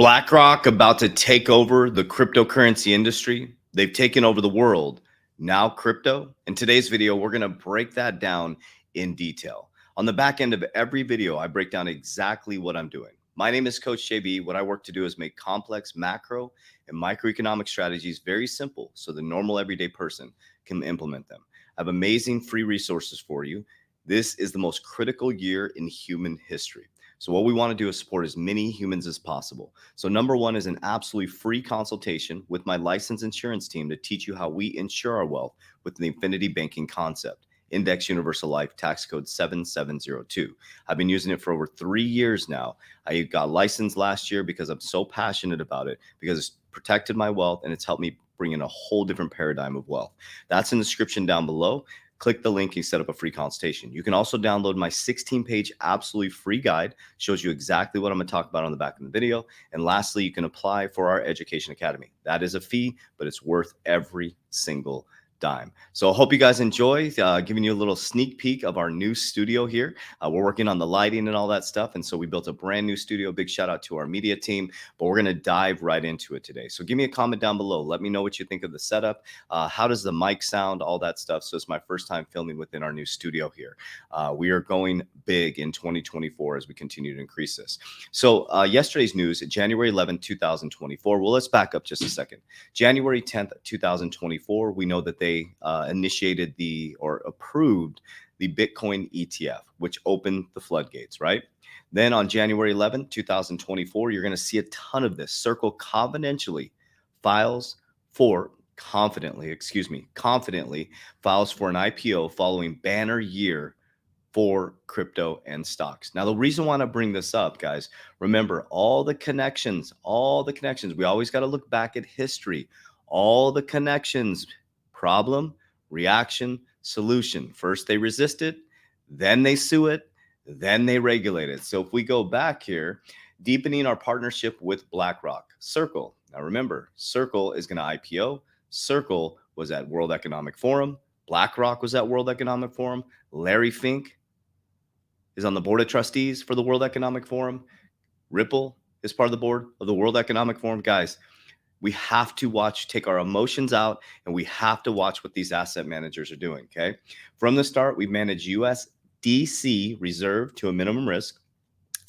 BlackRock about to take over the cryptocurrency industry. They've taken over the world. Now crypto. In today's video, we're going to break that down in detail. On the back end of every video, I break down exactly what I'm doing. My name is Coach JB. What I work to do is make complex macro and microeconomic strategies very simple so the normal everyday person can implement them. I have amazing free resources for you. This is the most critical year in human history. So what we want to do is support as many humans as possible. So number one is an absolutely free consultation with my licensed insurance team to teach you how we insure our wealth with the infinity banking concept. Index Universal Life, tax code 7702. I've been using it for over 3 years now. I got licensed last year because I'm so passionate about it, because it's protected my wealth and it's helped me bring in a whole different paradigm of wealth. That's in the description down below. Click the link and set up a free consultation. You can also download my 16-page absolutely free guide. Shows you exactly what I'm going to talk about on the back of the video. And lastly, you can apply for our Education Academy. That is a fee, but it's worth every single dime. So I hope you guys enjoy giving you a little sneak peek of our new studio here. We're working on the lighting and all that stuff. And so we built a brand new studio. Big shout out to our media team, but we're going to dive right into it today. So give me a comment down below. Let me know what you think of the setup. How does the mic sound? All that stuff. So it's my first time filming within our new studio here. We are going big in 2024 as we continue to increase this. So yesterday's news, January 11th, 2024. Well, let's back up just a second. January 10th, 2024, we know that they initiated or approved the Bitcoin ETF, which opened the floodgates, right? Then on January 11th, 2024, you're going to see a ton of this. Circle confidently files for confidently files for an IPO following banner year for crypto and stocks. Now, the reason why I bring this up, guys, remember all the connections, we always got to look back at history, all the connections, problem, reaction, solution. First, they resist it, then they sue it, then they regulate it. So if we go back here, deepening our partnership with BlackRock, Circle. Now, remember, Circle is going to IPO. Circle was at World Economic Forum. BlackRock was at World Economic Forum. Larry Fink is on the board of trustees for the World Economic Forum. Ripple is part of the board of the World Economic Forum. Guys, we have to take our emotions out, and we have to watch what these asset managers are doing, okay? From the start, we manage USDC reserve to a minimum risk,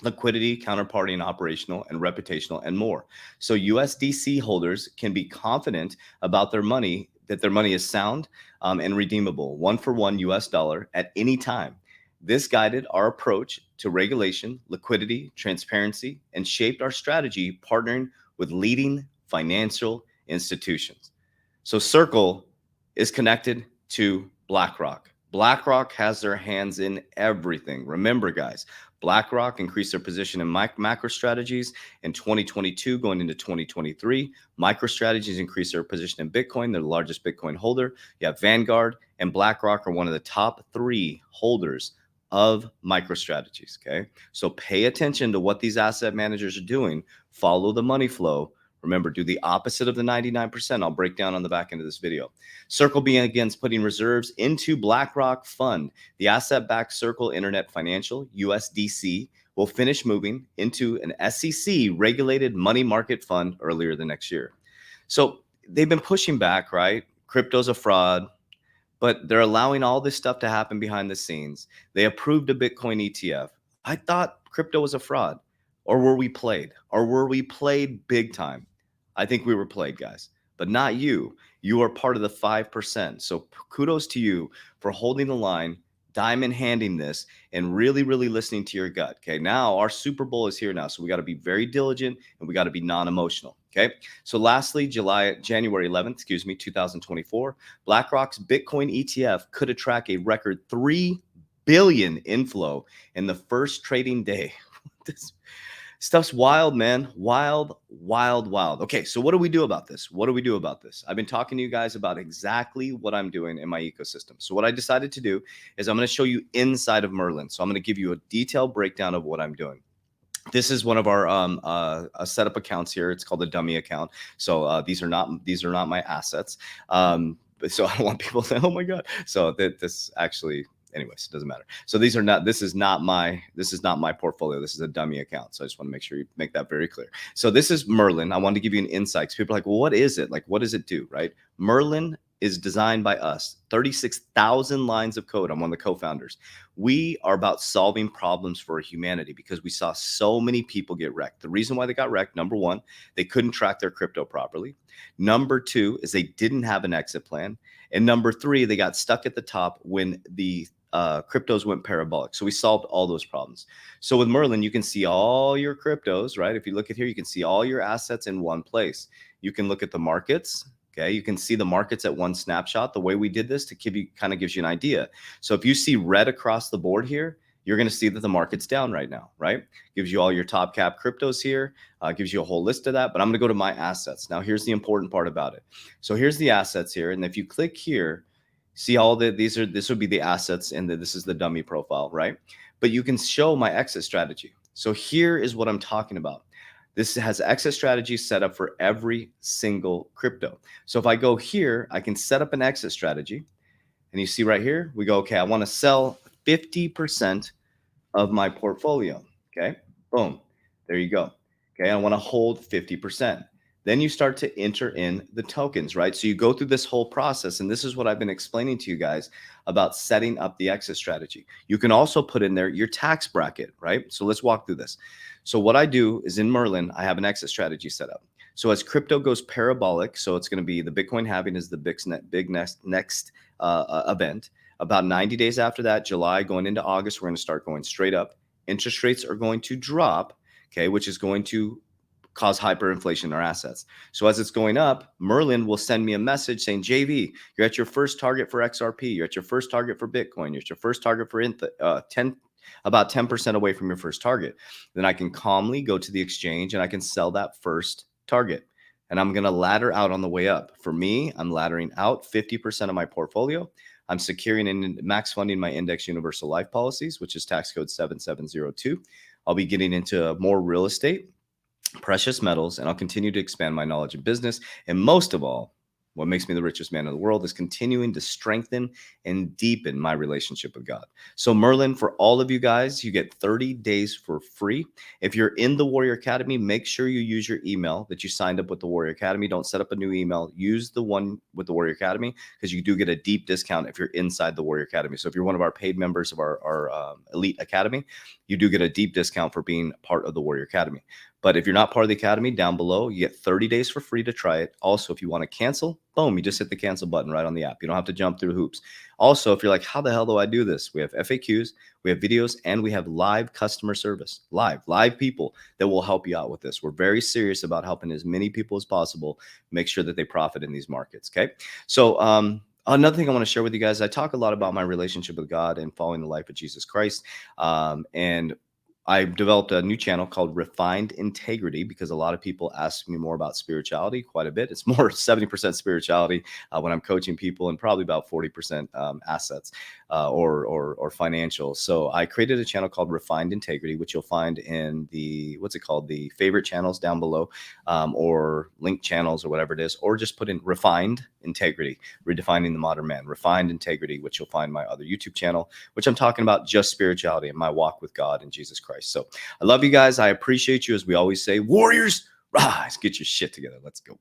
liquidity, counterparty, and operational and reputational, and more. So USDC holders can be confident about their money, that their money is sound and redeemable, 1-for-1 US dollar at any time. This guided our approach to regulation, liquidity, transparency, and shaped our strategy partnering with leading financial institutions. So Circle is connected to BlackRock. BlackRock has their hands in everything. Remember, guys, BlackRock increased their position in macro strategies in 2022 going into 2023. MicroStrategies increased their position in Bitcoin. They're the largest Bitcoin holder. You have Vanguard and BlackRock are one of the top 3 holders of MicroStrategies, okay? So pay attention to what these asset managers are doing. Follow the money flow. Remember, do the opposite of the 99%. I'll break down on the back end of this video. Circle begins putting reserves into BlackRock Fund. The asset-backed Circle Internet Financial, USDC, will finish moving into an SEC-regulated money market fund earlier the next year. So they've been pushing back, right? Crypto's a fraud, but they're allowing all this stuff to happen behind the scenes. They approved a Bitcoin ETF. I thought crypto was a fraud. Or were we played? Or were we played big time? I think we were played, guys, but not you. You are part of the 5%. So kudos to you for holding the line, diamond handing this, and really, really listening to your gut. Okay, now our Super Bowl is here now. So we got to be very diligent and we got to be non-emotional. Okay, so lastly, January 11th, 2024, BlackRock's Bitcoin ETF could attract a record 3 billion inflow in the first trading day. This stuff's wild, man. Wild, wild, wild. Okay, so what do we do about this? I've been talking to you guys about exactly what I'm doing in my ecosystem. So what I decided to do is I'm going to show you inside of Merlin. So I'm going to give you a detailed breakdown of what I'm doing. This is one of our setup accounts here. It's called a dummy account. So these are not my assets. So I don't want people to say, oh my God. So this actually anyways, it doesn't matter. So this is not my portfolio. This is a dummy account. So I just want to make sure you make that very clear. So this is Merlin. I wanted to give you an insight. People are like, well, what is it? Like, what does it do? Right? Merlin is designed by us. 36,000 lines of code. I'm one of the co-founders. We are about solving problems for humanity because we saw so many people get wrecked. The reason why they got wrecked, number one, they couldn't track their crypto properly. Number two is they didn't have an exit plan. And number three, they got stuck at the top when the cryptos went parabolic. So we solved all those problems. So with Merlin, you can see all your cryptos, right? If you look at here, you can see all your assets in one place. You can look at the markets. Okay, you can see the markets at one snapshot. The way we did this to give you kind of gives you an idea. So if you see red across the board here, you're going to see that the market's down right now, right? Gives you all your top cap cryptos here, gives you a whole list of that. But I'm going to go to my assets. Now, here's the important part about it. So here's the assets here. And if you click here, see all this would be the assets and this is the dummy profile, right? But you can show my exit strategy. So here is what I'm talking about. This has exit strategy set up for every single crypto. So if I go here, I can set up an exit strategy. And you see right here, we go, okay, I want to sell 50% of my portfolio. Okay, boom, there you go. Okay, I want to hold 50%. Then you start to enter in the tokens, right? So you go through this whole process, and this is what I've been explaining to you guys about setting up the exit strategy. You can also put in there your tax bracket, right? So let's walk through this. So what I do is in Merlin, I have an exit strategy set up. So as crypto goes parabolic, so it's going to be the Bitcoin halving is the big next event. About 90 days after that, July going into August, we're going to start going straight up. Interest rates are going to drop, okay, which is going to cause hyperinflation in our assets. So as it's going up, Merlin will send me a message saying, JV, you're at your first target for XRP. You're at your first target for Bitcoin. You're at your first target for about 10% away from your first target. Then I can calmly go to the exchange and I can sell that first target. And I'm going to ladder out on the way up. For me, I'm laddering out 50% of my portfolio. I'm securing and max funding my index universal life policies, which is tax code 7702. I'll be getting into more real estate, precious metals, and I'll continue to expand my knowledge of business. And most of all, what makes me the richest man in the world is continuing to strengthen and deepen my relationship with God. So Merlin, for all of you guys, you get 30 days for free. If you're in the Warrior Academy, make sure you use your email that you signed up with the Warrior Academy. Don't set up a new email. Use the one with the Warrior Academy because you do get a deep discount if you're inside the Warrior Academy. So if you're one of our paid members of our Elite Academy, you do get a deep discount for being part of the Warrior Academy. But if you're not part of the academy, down below, you get 30 days for free to try it. Also, if you want to cancel, boom, you just hit the cancel button right on the app. You don't have to jump through hoops. Also, if you're like, how the hell do I do this? We have FAQs, we have videos, and we have live customer service, live people that will help you out with this. We're very serious about helping as many people as possible make sure that they profit in these markets, okay? So another thing I want to share with you guys, I talk a lot about my relationship with God and following the life of Jesus Christ. And I developed a new channel called Refined Integrity because a lot of people ask me more about spirituality quite a bit. It's more 70% spirituality when I'm coaching people and probably about 40% assets or financial. So I created a channel called Refined Integrity, which you'll find in the, what's it called? The favorite channels down below or link channels or whatever it is, or just put in Refined Integrity, redefining the modern man, Refined Integrity, which you'll find my other YouTube channel, which I'm talking about just spirituality and my walk with God and Jesus Christ. So I love you guys. I appreciate you. As we always say, warriors, rise, get your shit together. Let's go.